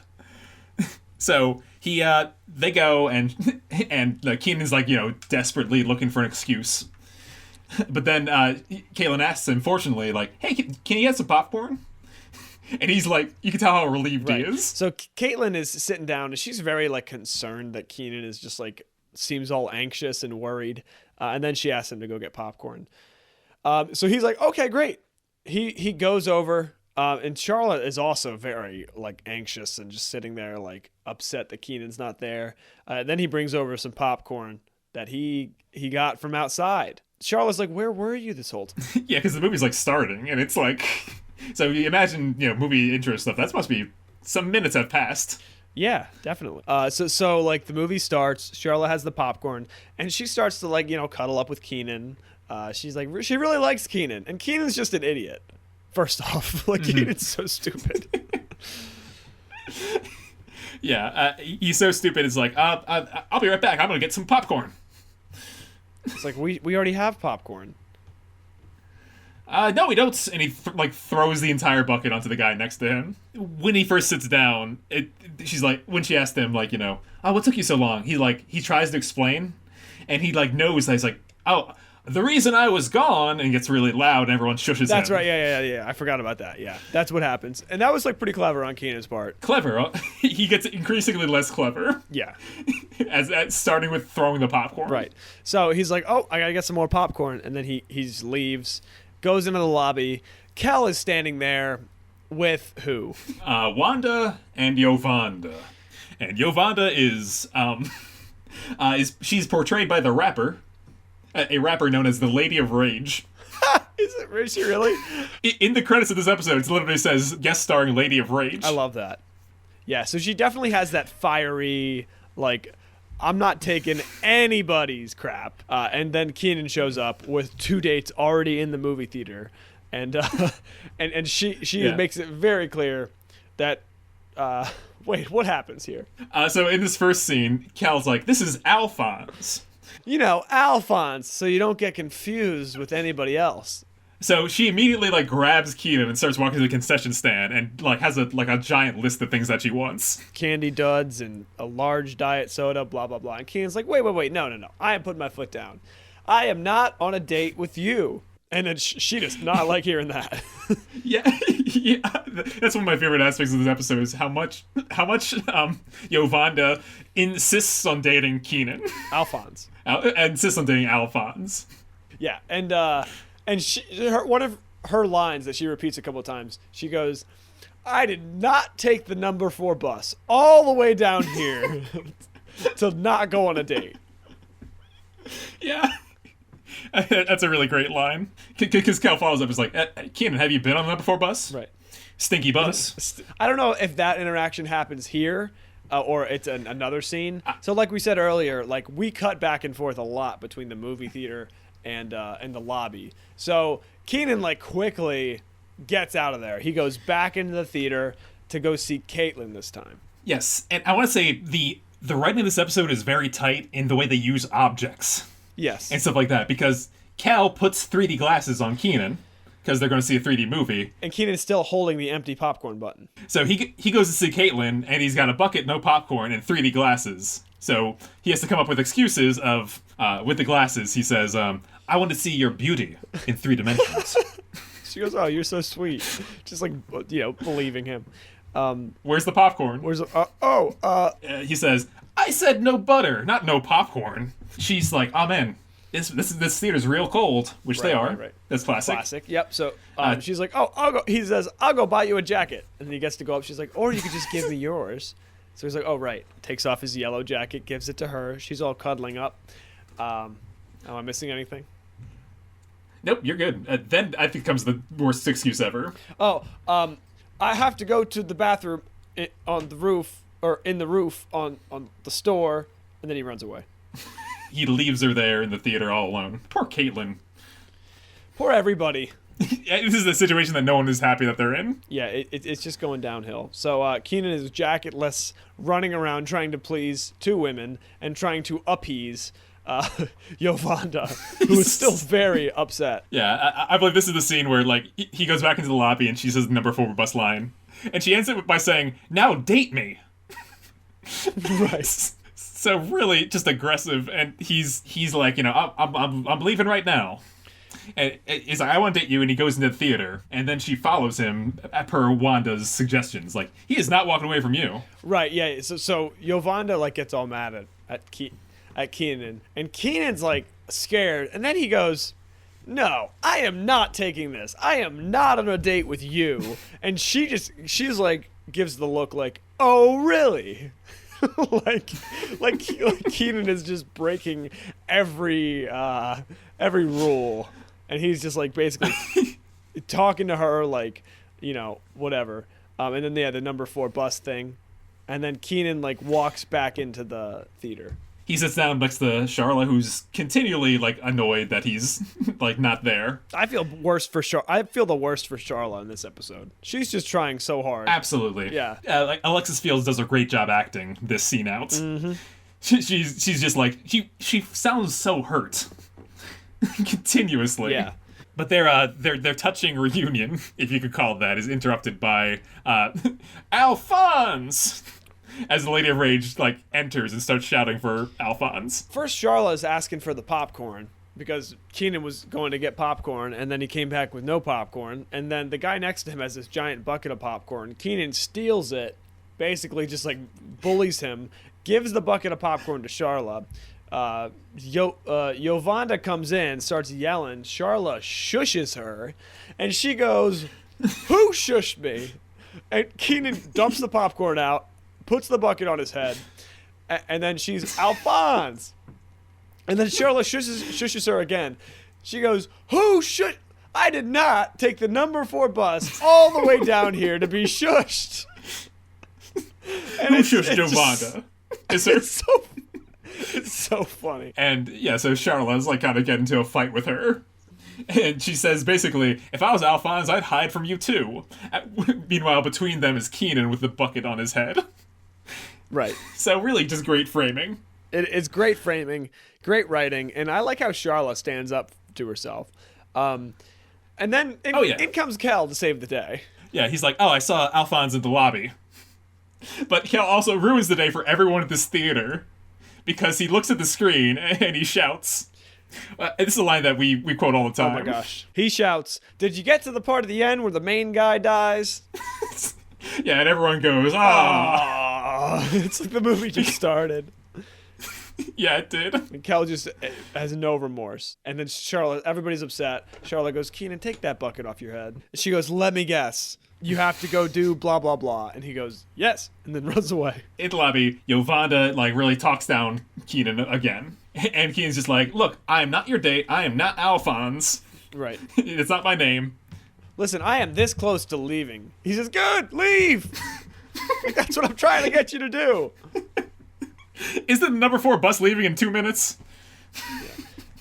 So they go and Kenan's like, desperately looking for an excuse. But then Caitlin asks him, fortunately, like, hey, can you get some popcorn? And he's like, you can tell how relieved he is. So Caitlin is sitting down and she's very like concerned that Kenan is just like, seems all anxious and worried. And then she asks him to go get popcorn. So he's like, okay, great. He goes over. And Sharla is also very like anxious and just sitting there like upset that Kenan's not there. Then he brings over some popcorn that he got from outside. Sharla's like, where were you this whole time? Yeah, because the movie's like starting and it's like, so you imagine, movie intro stuff. That must be some minutes have passed. Yeah, definitely. So like the movie starts, Sharla has the popcorn and she starts to like, cuddle up with Kenan. She's like, she really likes Kenan, and Kenan's just an idiot. First off, like, Kenan's so stupid. Yeah, he's so stupid. It's like, I'll be right back. I'm gonna get some popcorn. It's like, we already have popcorn. No, we don't. And he throws the entire bucket onto the guy next to him. When he first sits down, she's like, when she asked him, like, oh, what took you so long? He tries to explain, and he knows that he's like, oh, the reason I was gone, and gets really loud, and everyone shushes him. That's right. Yeah. I forgot about that. Yeah, that's what happens, and that was like pretty clever on Kenan's part. Clever. He gets increasingly less clever. Yeah. as starting with throwing the popcorn. Right. So he's like, oh, I gotta get some more popcorn, and then he leaves, goes into the lobby. Kel is standing there with who? Wanda and Yovanda, and Yovanda is she's portrayed by the rapper. A rapper known as the Lady of Rage. Is she really? In the credits of this episode, it literally says guest starring Lady of Rage. I love that. Yeah, so she definitely has that fiery, like, I'm not taking anybody's crap. And then Kenan shows up with 2 dates already in the movie theater, and she makes it very clear that. Wait, what happens here? So in this first scene, Cal's like, "This is Alphonse." Alphonse, so you don't get confused with anybody else. So she immediately like grabs Kenan and starts walking to the concession stand and like has a giant list of things that she wants. Candy duds and a large diet soda, blah, blah, blah. And Kenan's like, wait, no. I am putting my foot down. I am not on a date with you. And then she does not like hearing that. Yeah, that's one of my favorite aspects of this episode is how much Yovanda insists on dating Kenan. Alphonse. Insists on dating Alphonse. Yeah, and one of her lines that she repeats a couple of times, she goes, I did not take the number 4 bus all the way down here to not go on a date. Yeah. That's a really great line. Because Cal follows up is like, Kenan, have you been on the number 4 bus? Right. Stinky bus. I don't know if that interaction happens here or it's another scene. So like we said earlier, like we cut back and forth a lot between the movie theater and the lobby. So Kenan like quickly gets out of there. He goes back into the theater to go see Caitlin this time. Yes, and I want to say the writing of this episode is very tight in the way they use objects. Yes. And stuff like that, because Cal puts 3D glasses on Kenan, because they're going to see a 3D movie. And Kenan's still holding the empty popcorn button. So he goes to see Caitlin, and he's got a bucket, no popcorn, and 3D glasses. So he has to come up with excuses of, with the glasses, he says, I want to see your beauty in 3 dimensions. She goes, oh, you're so sweet. Just like, believing him. Where's the popcorn? He He says, I said no butter, not no popcorn. She's like, oh man, this theater's real cold, which they are. Right. That's classic. Classic. Yep. So she's like, oh, I'll go. He says, I'll go buy you a jacket, and then he gets to go up. She's like, or you could just give me yours. So he's like, oh right. Takes off his yellow jacket, gives it to her. She's all cuddling up. Am I missing anything? Nope, you're good. Then I think comes the worst excuse ever. I have to go to the bathroom on the roof in the roof on the store, and then he runs away. He leaves her there in the theater all alone. Poor Caitlin. Poor everybody. This is a situation that no one is happy that they're in. Yeah, it's just going downhill. So Kenan is jacketless, running around trying to please 2 women and trying to appease Yovanda, who is still very upset. Yeah, I believe this is the scene where like he goes back into the lobby and she says the number 4 bus line, and she ends it by saying, "Now date me." Right. So really just aggressive, and he's like, I'm leaving right now. And he's like, I want to date you, and he goes into the theater, and then she follows him per Wanda's suggestions. Like, he is not walking away from you. Right, yeah. So Yovanda like gets all mad at Kenan, and Kenan's like scared, and then he goes, no, I am not taking this. I am not on a date with you. And she's like, gives the look like, oh really? like Kenan is just breaking every rule, and he's just like basically talking to her like, whatever. And then they had the number 4 bus thing, and then Kenan like walks back into the theater. He sits down next to Sharla, who's continually like annoyed that he's like not there. I feel the worst for Sharla in this episode. She's just trying so hard. Absolutely. Yeah. Like Alexis Fields does a great job acting this scene out. Mm-hmm. She's just like she sounds so hurt continuously. Yeah. But their touching reunion, if you could call it that, is interrupted by Alphonse. As the Lady of Rage like enters and starts shouting for Alphonse. First, Sharla is asking for the popcorn because Kenan was going to get popcorn, and then he came back with no popcorn. And then the guy next to him has this giant bucket of popcorn. Kenan steals it, basically just like bullies him, gives the bucket of popcorn to Sharla. Yovanda comes in, starts yelling. Sharla shushes her, and she goes, "Who shushed me?" And Kenan dumps the popcorn out, puts the bucket on his head, and then she's Alphonse. And then Sharla shushes her again. She goes, "Who should? I did not take the number 4 bus all the way down here to be shushed." And Who shushed Yovanda? It's so funny. And yeah, so Sharla's like kind of getting into a fight with her. And she says basically, if I was Alphonse, I'd hide from you too. Meanwhile, between them is Kenan with the bucket on his head. Right. So really just great framing. It's great framing, great writing, and I like how Sharla stands up to herself. And then in comes Kel to save the day. Yeah, he's like, oh, I saw Alphonse in the lobby. But Kel also ruins the day for everyone at this theater because he looks at the screen and he shouts. This is a line that we quote all the time. Oh my gosh. He shouts, "Did you get to the part of the end where the main guy dies?" Yeah, and everyone goes, ah. It's like the movie just started. Yeah, it did. And Kel just has no remorse. And then Sharla, everybody's upset. Sharla goes, "Kenan, take that bucket off your head." And she goes, "Let me guess. You have to go do blah, blah, blah." And he goes, "Yes," and then runs away. In the lobby, Yovanda, really talks down Kenan again. And Kenan's just like, look, I am not your date. I am not Alphonse. Right. It's not my name. Listen, I am this close to leaving. He says, "Good, leave." That's what I'm trying to get you to do. Is the number 4 bus leaving in 2 minutes?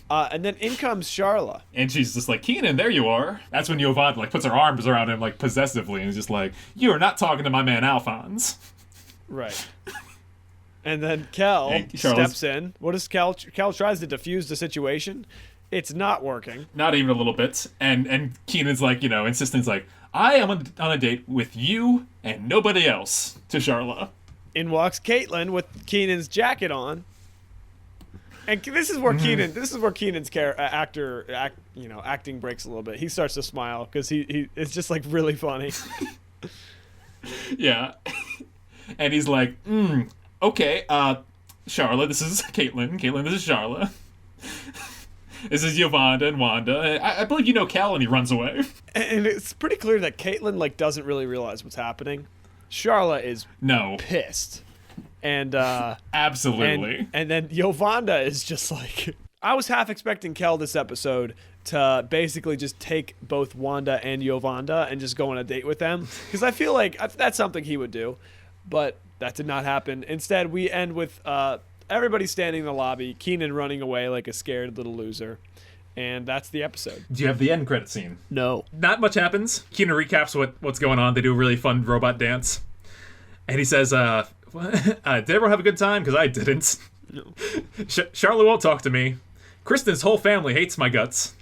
And then in comes Sharla. And she's just like, Kenan, there you are. That's when Yovanda puts her arms around him possessively and is just like, you are not talking to my man Alphonse. Right. And then Kel steps in. What does Kel tries to defuse the situation? It's not working. Not even a little bit. And Kenan's insisting, I am on a date with you and nobody else, to Sharla. In walks Caitlin with Kenan's jacket on. And this is where Kenan's acting breaks a little bit. He starts to smile because he it's just really funny. Yeah. And he's like, okay, Sharla, this is Caitlin. Caitlin, this is Sharla. This is Yovanda and Wanda. I believe you know Cal, and he runs away. And it's pretty clear that Caitlin doesn't really realize what's happening. Sharla is pissed. And absolutely. And then Yovanda is just like, I was half expecting Kel this episode to basically just take both Wanda and Yovanda and just go on a date with them, because I feel like that's something he would do, but that did not happen. Instead, we end with everybody standing in the lobby, Kenan running away like a scared little loser, and that's the episode. Do you have the end credit scene? No. Not much happens. Kenan recaps what's going on. They do a really fun robot dance, and he says, did everyone have a good time? Because I didn't. No. Sharla won't talk to me. Kristen's whole family hates my guts.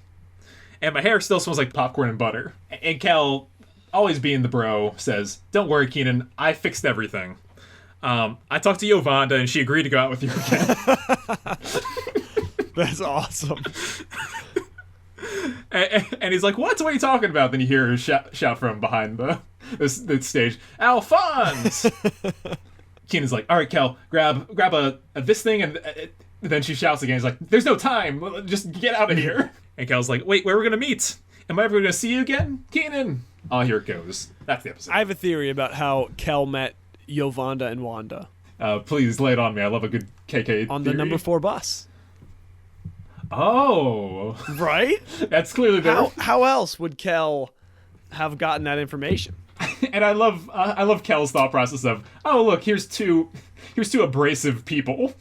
And my hair still smells like popcorn and butter. And Kel, always being the bro, says, don't worry, Kenan, I fixed everything. I talked to Yovanda, and she agreed to go out with you again. That's awesome. And he's like, what are you talking about? Then you hear a shout from behind the stage, Alphonse! Kenan's like, all right, Kel, grab this thing, and then she shouts again. He's like, there's no time, just get out of here. And Kel's like, wait, where are we gonna meet? Am I ever gonna see you again, Kenan? Oh, here it goes. That's the episode. I have a theory about how Kel met Yovanda and Wanda. Please lay it on me. I love a good KK on theory. The number 4 bus. Oh, right. That's clearly there. How else would Kel have gotten that information? And I love Kel's thought process of, oh look, here's two abrasive people.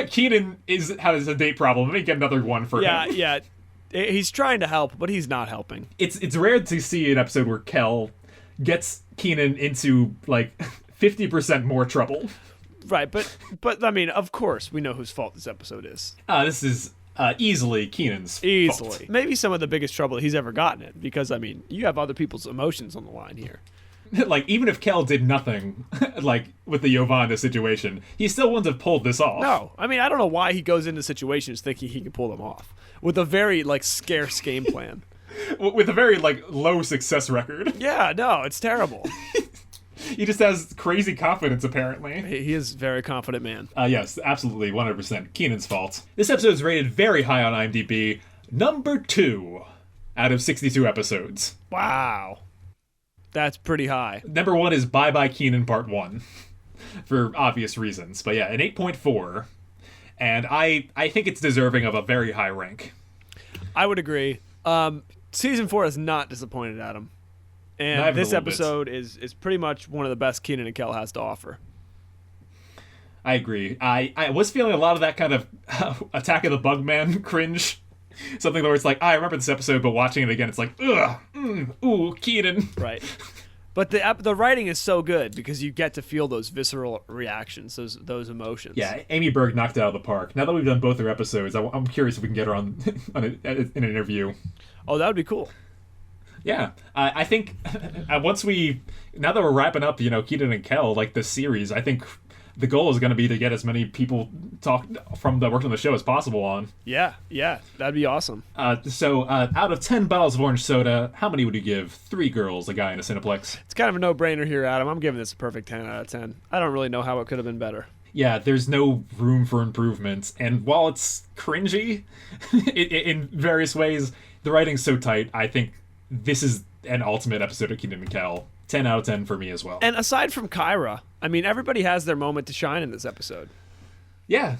Kenan has a date problem. Let me get another one for him. Yeah. He's trying to help, but he's not helping. It's rare to see an episode where Kel gets Kenan into 50% more trouble. Right, but I mean, of course, we know whose fault this episode is. This is easily Kenan's fault. Maybe some of the biggest trouble he's ever gotten in, because I mean, you have other people's emotions on the line here. Even if Kel did nothing, with the Yovanda situation, he still wouldn't have pulled this off. No, I mean, I don't know why he goes into situations thinking he can pull them off with a very scarce game plan, with a very low success record. Yeah, no, it's terrible. He just has crazy confidence, apparently. He is a very confident man. Yes, absolutely, 100%. Kenan's fault. This episode is rated very high on IMDb, number 2 out of 62 episodes. Wow. That's pretty high. Number 1 is Bye Bye Kenan Part 1, for obvious reasons. But yeah, an 8.4, and I think it's deserving of a very high rank. I would agree. Season 4 has not disappointed Adam. And this episode is pretty much one of the best Kenan and Kel has to offer. I agree. I was feeling a lot of that kind of Attack of the Bugman cringe. Something where it's I remember this episode, but watching it again, it's ugh, ooh, Kenan. Right. But the writing is so good because you get to feel those visceral reactions, those emotions. Yeah, Amy Berg knocked it out of the park. Now that we've done both their episodes, I'm curious if we can get her on in an interview. Oh, that would be cool. Yeah, I think once now that we're wrapping up, Kenan and Kel, like this series, I think the goal is going to be to get as many people from that worked on the show as possible on. Yeah, that'd be awesome. So out of 10 bottles of orange soda, how many would you give 3 girls, a guy, in a Cineplex? It's kind of a no-brainer here, Adam. I'm giving this a perfect 10 out of 10. I don't really know how it could have been better. Yeah, there's no room for improvement, and while it's cringy in various ways, the writing's so tight. I think this is an ultimate episode of Kenan and Kel. 10 out of 10 for me as well. And aside from Kyra, I mean, everybody has their moment to shine in this episode. Yeah,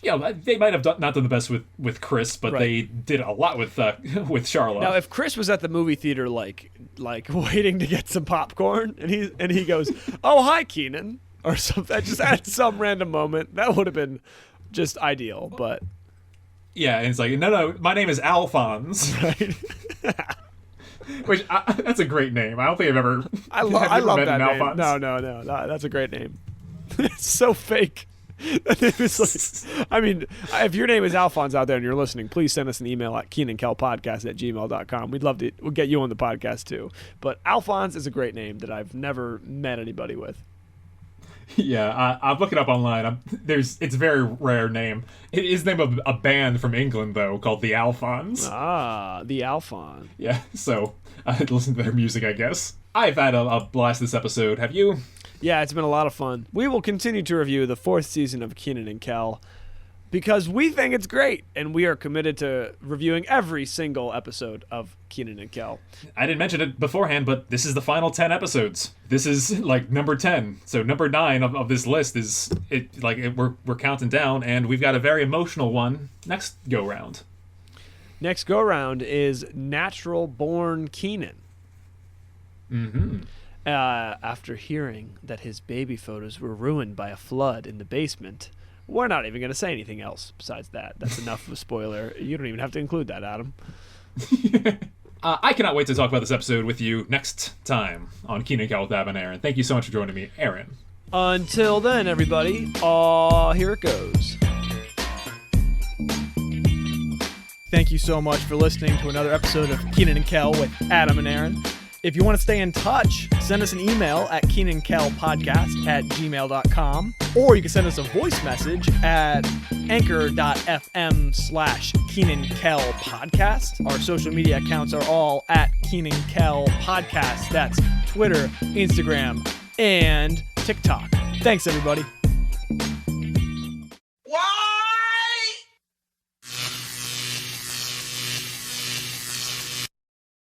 they might have not done the best with Chris, but they did a lot with Sharla. Now, if Chris was at the movie theater, like waiting to get some popcorn, and he goes, "Oh, hi, Kenan," or something, just at some random moment, that would have been just ideal. But yeah, and it's like, no, my name is Alphonse. Right. Which that's a great name. I don't think I've ever. I love met that name. Alphonse? No, that's a great name. It's so fake. That name is like, I mean, if your name is Alphonse out there and you're listening, please send us an email at KenanKelPodcast@gmail.com. We'll get you on the podcast too. But Alphonse is a great name that I've never met anybody with. Yeah, I'm looking up online. It's a very rare name. It is the name of a band from England, though, called the Alphons. Ah, the Alphon. Yeah, so I had to listen to their music, I guess. I've had a blast this episode. Have you? Yeah, it's been a lot of fun. We will continue to review the 4th season of Kenan and Kel because we think it's great, and we are committed to reviewing every single episode of Kenan and Kel. I didn't mention it beforehand, but this is the final 10 episodes. This is like number 10. So number 9 of this list is we're counting down, and we've got a very emotional one next go round. Next go round is Natural Born Kenan. Mm-hmm. After hearing that his baby photos were ruined by a flood in the basement, we're not even going to say anything else besides that. That's enough of a spoiler. You don't even have to include that, Adam. I cannot wait to talk about this episode with you next time on Kenan and Kel with Ab and Aaron. Thank you so much for joining me, Aaron. Until then, everybody, here it goes. Thank you so much for listening to another episode of Kenan and Kel with Adam and Aaron. If you want to stay in touch, send us an email at KenanKelPodcast@gmail.com, or you can send us a voice message at anchor.fm/KenanKelPodcast. Our social media accounts are all at KenanKelPodcast. That's Twitter, Instagram, and TikTok. Thanks, everybody.